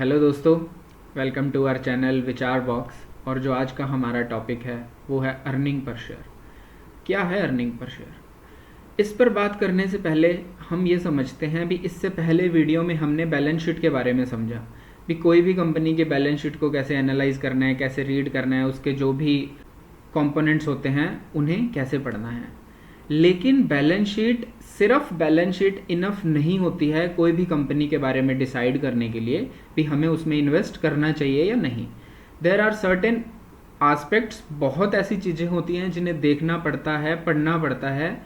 Hello दोस्तों, welcome to our channel विचार box. और जो आज का हमारा टॉपिक है वो है अर्निंग पर शेयर। क्या है अर्निंग पर शेयर? इस पर बात करने से पहले हम ये समझते हैं भी, इससे पहले वीडियो में हमने बैलेंस शीट के बारे में समझा भी कोई भी कंपनी के बैलेंस शीट को कैसे एनालाइज करना है, कैसे रीड करना है, उसके जो भी कंपोनेंट्स होते हैं उन्हें कैसे पढ़ना है। लेकिन बैलेंस शीट, सिर्फ बैलेंस शीट इनफ नहीं होती है कोई भी कंपनी के बारे में डिसाइड करने के लिए भी हमें उसमें इन्वेस्ट करना चाहिए या नहीं। देयर आर सर्टेन आस्पेक्ट्स, बहुत ऐसी चीज़ें होती हैं जिन्हें देखना पड़ता है, पढ़ना पड़ता है,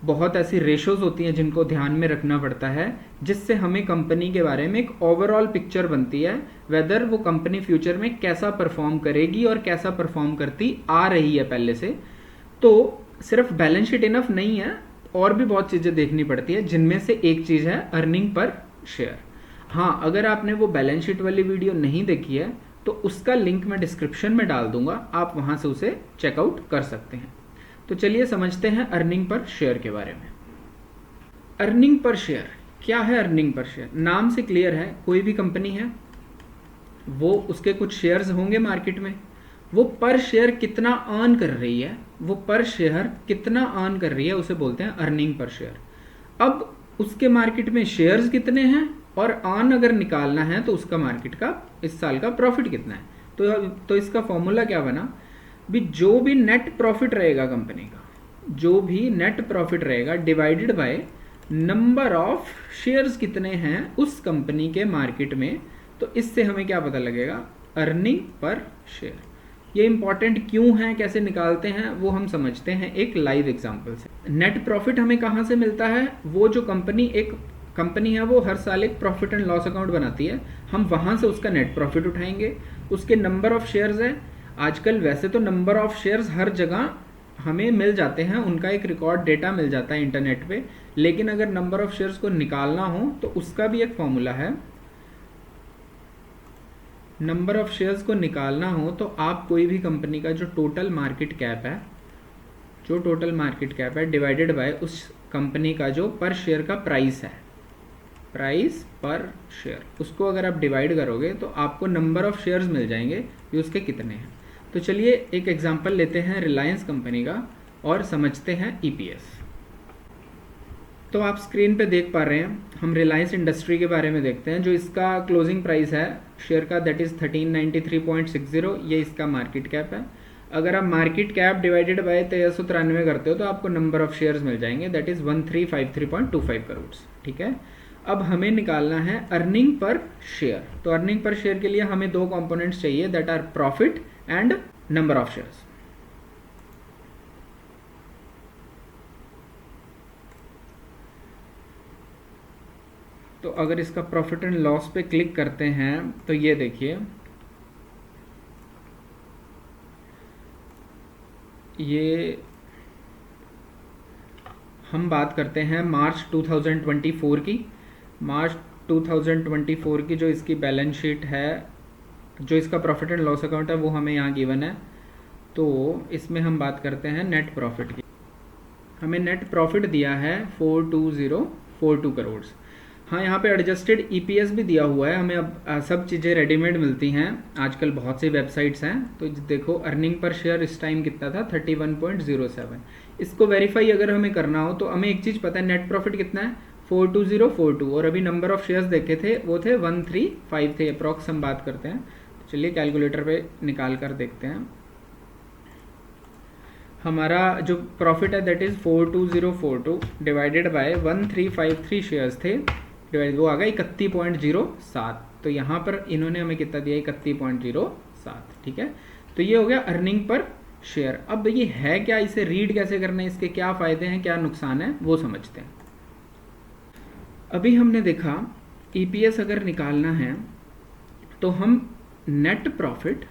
बहुत ऐसी रेशोज होती हैं जिनको ध्यान में रखना पड़ता है, जिससे हमें कंपनी के बारे में एक ओवरऑल पिक्चर बनती है, वेदर वो कंपनी फ्यूचर में कैसा परफॉर्म करेगी और कैसा परफॉर्म करती आ रही है पहले से। तो सिर्फ बैलेंस शीट इनफ नहीं है, और भी बहुत चीज़ें देखनी पड़ती है, जिनमें से एक चीज़ है अर्निंग पर शेयर। हाँ, अगर आपने वो बैलेंस शीट वाली वीडियो नहीं देखी है तो उसका लिंक मैं डिस्क्रिप्शन में डाल दूंगा, आप वहाँ से उसे चेकआउट कर सकते हैं। तो चलिए समझते हैं अर्निंग पर शेयर के बारे में। अर्निंग पर शेयर क्या है? अर्निंग पर शेयर नाम से क्लियर है, कोई भी कंपनी है वो, उसके कुछ शेयर्स होंगे मार्केट में, वो पर शेयर कितना अर्न कर रही है, वो पर शेयर कितना अर्न कर रही है, उसे बोलते हैं अर्निंग पर शेयर। अब उसके मार्केट में शेयर्स कितने हैं और अर्न अगर निकालना है तो उसका मार्केट का इस साल का प्रॉफिट कितना है। तो इसका फॉर्मूला क्या बना भी, जो भी नेट प्रॉफिट रहेगा कंपनी का, जो भी नेट प्रॉफिट रहेगा divided by number of shares कितने हैं उस कंपनी के मार्केट में, तो इससे हमें क्या पता लगेगा? अर्निंग पर शेयर। ये इंपॉर्टेंट क्यों है, कैसे निकालते हैं, वो हम समझते हैं एक लाइव एग्जांपल से। नेट प्रॉफिट हमें कहाँ से मिलता है? वो जो एक कंपनी है वो हर साल एक प्रॉफिट एंड लॉस अकाउंट बनाती है, हम वहाँ से उसका नेट प्रॉफिट उठाएंगे। उसके नंबर ऑफ शेयर्स है, आजकल वैसे तो नंबर ऑफ शेयर्स हर जगह हमें मिल जाते हैं, उनका एक रिकॉर्ड डेटा मिल जाता है इंटरनेट पे, लेकिन अगर नंबर ऑफ शेयर्स को निकालना हो तो उसका भी एक फॉर्मूला है। नंबर ऑफ शेयर्स को निकालना हो तो आप कोई भी कंपनी का जो टोटल मार्केट कैप है, जो टोटल मार्केट कैप है डिवाइडेड बाय उस कंपनी का जो पर शेयर का प्राइस है, प्राइस पर शेयर, उसको अगर आप डिवाइड करोगे तो आपको नंबर ऑफ शेयर्स मिल जाएंगे कि उसके कितने हैं। तो चलिए एक एग्जांपल लेते हैं रिलायंस कंपनी का और समझते हैं ईपीएस। तो आप स्क्रीन पे देख पा रहे हैं, हम रिलायंस इंडस्ट्री के बारे में देखते हैं। जो इसका क्लोजिंग प्राइस है शेयर का, दैट इज़ 1393.60, ये इसका मार्केट कैप है। अगर आप मार्केट कैप डिवाइडेड बाय 1393 करते हो तो आपको नंबर ऑफ शेयर्स मिल जाएंगे, दैट इज़ 1353.25 करोड़। ठीक है, अब हमें निकालना है अर्निंग पर शेयर। तो अर्निंग पर शेयर के लिए हमें दो कंपोनेंट्स चाहिए, that are profit and number of shares. तो अगर इसका प्रॉफिट एंड लॉस पे क्लिक करते हैं तो ये देखिए, ये हम बात करते हैं मार्च 2024 की। मार्च 2024 की जो इसकी बैलेंस शीट है, जो इसका प्रॉफिट एंड लॉस अकाउंट है वो हमें यहाँ गिवन है। तो इसमें हम बात करते हैं नेट प्रॉफिट की। हमें नेट प्रॉफिट दिया है 42042 करोड़। हाँ, यहाँ पे एडजस्टेड ईपीएस भी दिया हुआ है, हमें अब सब चीज़ें रेडीमेड मिलती हैं, आजकल बहुत सी वेबसाइट्स हैं। तो देखो अर्निंग पर शेयर इस टाइम कितना था, 31.07। इसको वेरीफाई अगर हमें करना हो तो हमें एक चीज़ पता है, नेट प्रॉफिट कितना है 42042, और अभी नंबर ऑफ शेयर्स देखे थे वो थे 135 थे अप्रॉक्स, हम बात करते हैं। चलिए कैलकुलेटर पे निकाल कर देखते हैं। हमारा जो प्रॉफिट है that is 42042 divided by 1353 shares थे, वो आ गया 31.07। तो यहाँ पर इन्होंने हमें कितना दिया, 31.07। ठीक है, तो ये हो गया अर्निंग पर शेयर। अब ये है क्या, इसे रीड कैसे करना है, इसके क्या फ़ायदे हैं, क्या नुकसान है, वो समझते हैं। अभी हमने देखा ईपीएस अगर निकालना है तो हम net profit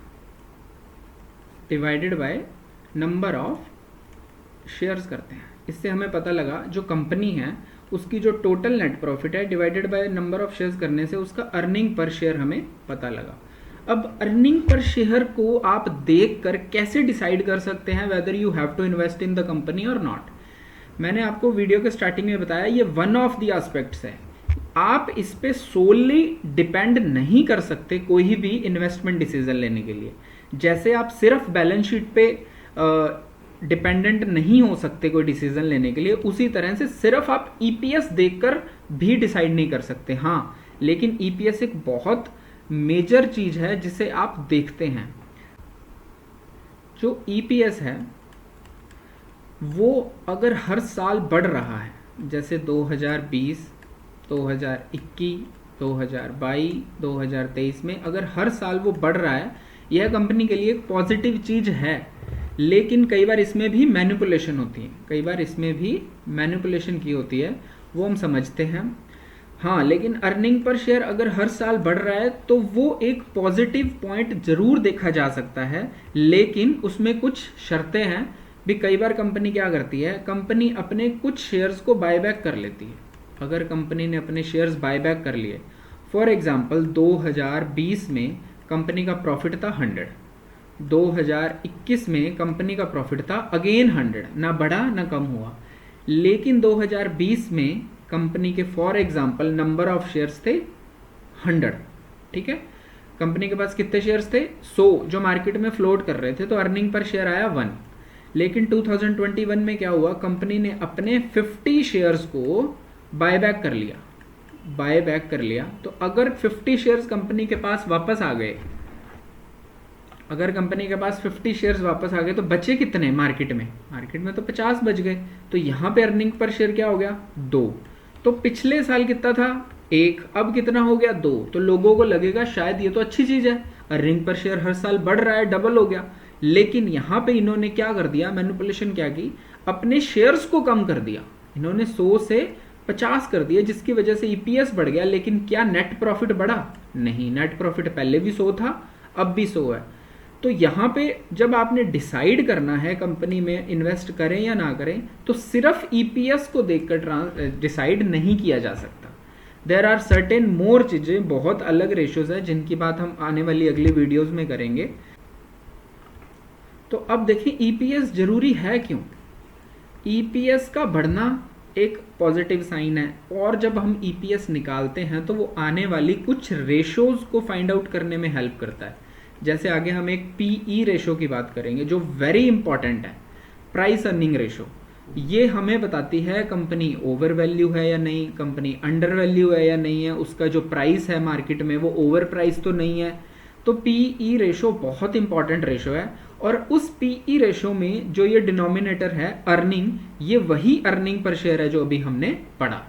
divided by number of shares करते हैं। इससे हमें पता लगा जो कंपनी है उसकी जो टोटल नेट प्रॉफिट है divided by number of shares करने से उसका अर्निंग पर शेयर हमें पता लगा। अब अर्निंग पर शेयर को आप देखकर कैसे डिसाइड कर सकते हैं whether you have to invest in the company और नॉट। मैंने आपको वीडियो के स्टार्टिंग में बताया, ये वन ऑफ द एस्पेक्ट्स है। आप इस पे सोली डिपेंड नहीं कर सकते कोई भी इन्वेस्टमेंट डिसीजन लेने के लिए। जैसे आप सिर्फ बैलेंस शीट पे डिपेंडेंट नहीं हो सकते कोई डिसीजन लेने के लिए, उसी तरह से सिर्फ आप ईपीएस देखकर भी डिसाइड नहीं कर सकते। हाँ, लेकिन ईपीएस एक बहुत मेजर चीज है जिसे आप देखते हैं। जो ईपीएस है वो अगर हर साल बढ़ रहा है, जैसे 2020, 2021, 2022, 2023 में अगर हर साल वो बढ़ रहा है, यह कंपनी के लिए एक पॉजिटिव चीज है। लेकिन कई बार इसमें भी मैनिपुलेशन होती है, कई बार इसमें भी मैनिपुलेशन की होती है, वो हम समझते हैं। हाँ, लेकिन अर्निंग पर शेयर अगर हर साल बढ़ रहा है तो वो एक पॉजिटिव पॉइंट जरूर देखा जा सकता है, लेकिन उसमें कुछ शर्तें हैं भी। कई बार कंपनी क्या करती है, कंपनी अपने कुछ शेयर्स को बायबैक कर लेती है। अगर कंपनी ने अपने शेयर्स बायबैक कर लिए, फॉर एग्जांपल 2020 में कंपनी का प्रॉफिट था 100, 2021 में कंपनी का प्रॉफिट था अगेन 100, ना बढ़ा ना कम हुआ। लेकिन 2020 में कंपनी के for example number of shares थे 100, ठीक है। कंपनी के पास कितने शेयर्स थे, 100 जो मार्केट में फ्लोट कर रहे थे, तो अर्निंग पर शेयर आया 1। लेकिन 2021 में क्या हुआ, कंपनी ने अपने 50 शेयर्स को बायबैक कर लिया, बायबैक कर लिया। तो अगर 50 शेयर्स कंपनी के पास वापस आ गए, अगर कंपनी के पास 50 शेयर्स वापस आ गए तो बचे कितने मार्केट में, मार्केट में तो 50 बच गए। तो यहाँ पे अर्निंग पर शेयर क्या हो गया, 2। तो पिछले साल कितना था, 1, अब कितना हो गया, 2। तो लोगों को लगेगा शायद ये तो अच्छी चीज है, अर्निंग पर शेयर हर साल बढ़ रहा है, डबल हो गया। लेकिन यहाँ पे इन्होंने क्या कर दिया, मैनिपुलेशन क्या की, अपने शेयर्स को कम कर दिया। इन्होंने 100 से 50 कर दिया, जिसकी वजह से ईपीएस बढ़ गया। लेकिन क्या नेट प्रॉफिट बढ़ा, नहीं, नेट प्रॉफिट पहले भी 100 था, अब भी 100 है। तो यहाँ पे जब आपने डिसाइड करना है कंपनी में इन्वेस्ट करें या ना करें, तो सिर्फ ईपीएस को देखकर डिसाइड नहीं किया जा सकता। देयर आर सर्टेन मोर चीजें, बहुत अलग रेशियोज है जिनकी बात हम आने वाली अगली वीडियोस में करेंगे। तो अब देखिए ईपीएस जरूरी है क्यों। ईपीएस का बढ़ना एक पॉजिटिव साइन है, और जब हम ईपीएस निकालते हैं तो वो आने वाली कुछ रेशियोज को फाइंड आउट करने में हेल्प करता है। जैसे आगे हम एक पीई रेशो की बात करेंगे जो वेरी इंपॉर्टेंट है, प्राइस अर्निंग रेशो। ये हमें बताती है कंपनी ओवर वैल्यू है या नहीं, कंपनी अंडर वैल्यू है या नहीं है, उसका जो प्राइस है मार्केट में वो ओवर प्राइस तो नहीं है। तो पीई रेशो बहुत इंपॉर्टेंट रेशो है, और उस पीई रेशो में जो ये डिनोमिनेटर है अर्निंग, ये वही अर्निंग पर शेयर है जो अभी हमने पढ़ा।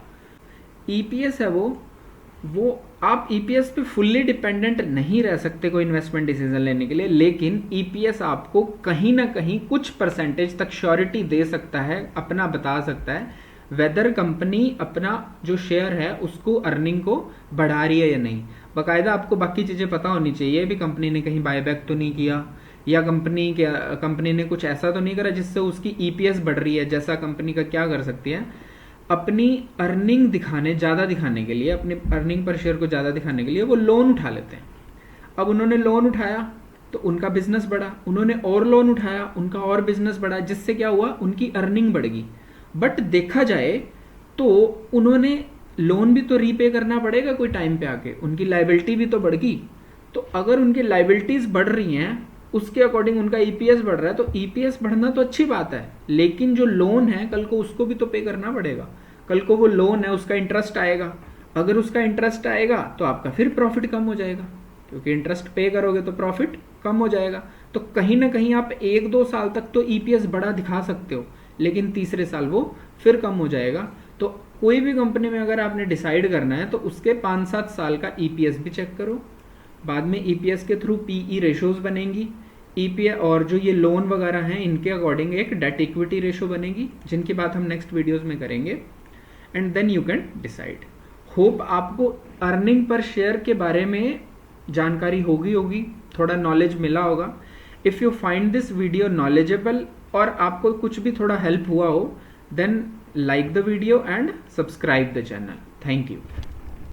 ईपीएस है वो आप ईपीएस पे फुल्ली डिपेंडेंट नहीं रह सकते कोई इन्वेस्टमेंट डिसीजन लेने के लिए, लेकिन ईपीएस आपको कहीं ना कहीं कुछ परसेंटेज तक श्योरिटी दे सकता है, अपना बता सकता है वेदर कंपनी अपना जो शेयर है उसको अर्निंग को बढ़ा रही है या नहीं। बाकायदा आपको बाकी चीजें पता होनी चाहिए भी, कंपनी ने कहीं बायबैक तो नहीं किया, या कंपनी ने कुछ ऐसा तो नहीं करा जिससे उसकी ईपीएस बढ़ रही है। जैसा कंपनी का क्या कर सकती है, अपनी अर्निंग ज़्यादा दिखाने के लिए, अपनी अर्निंग पर शेयर को ज़्यादा दिखाने के लिए वो लोन उठा लेते हैं। अब उन्होंने लोन उठाया तो उनका बिजनेस बढ़ा, उन्होंने और लोन उठाया, उनका और बिजनेस बढ़ा, जिससे क्या हुआ, उनकी अर्निंग बढ़ गई। बट देखा जाए तो उन्होंने लोन भी तो रीपे करना पड़ेगा कोई टाइम पे आके, उनकी लाइबिलिटी भी तो बढ़ गई। तो अगर उनकी लाइबिलिटीज बढ़ रही हैं उसके अकॉर्डिंग उनका ईपीएस बढ़ रहा है, तो ईपीएस बढ़ना तो अच्छी बात है, लेकिन जो लोन है कल को उसको भी तो पे करना पड़ेगा। कल को वो लोन है उसका इंटरेस्ट आएगा, अगर उसका इंटरेस्ट आएगा तो आपका फिर प्रॉफिट कम हो जाएगा, क्योंकि इंटरेस्ट पे करोगे तो प्रॉफिट कम हो जाएगा। तो कहीं ना कहीं आप 1-2 साल तक तो ईपीएस बड़ा दिखा सकते हो, लेकिन तीसरे साल वो फिर कम हो जाएगा। तो कोई भी कंपनी में अगर आपने डिसाइड करना है तो उसके 5-7 साल का ईपीएस भी चेक करो। बाद में ईपीएस के थ्रू पीई रेशोज बनेंगी, ईपीएस और जो ये लोन वगैरह हैं इनके अकॉर्डिंग एक डेट इक्विटी रेशो बनेगी, जिनकी बात हम नेक्स्ट वीडियोस में करेंगे, and then you can decide. Hope आपको अर्निंग पर शेयर के बारे में जानकारी होगी, थोड़ा नॉलेज मिला होगा। If you find this video knowledgeable और आपको कुछ भी थोड़ा हेल्प हुआ हो, then like the video and subscribe the channel. Thank you.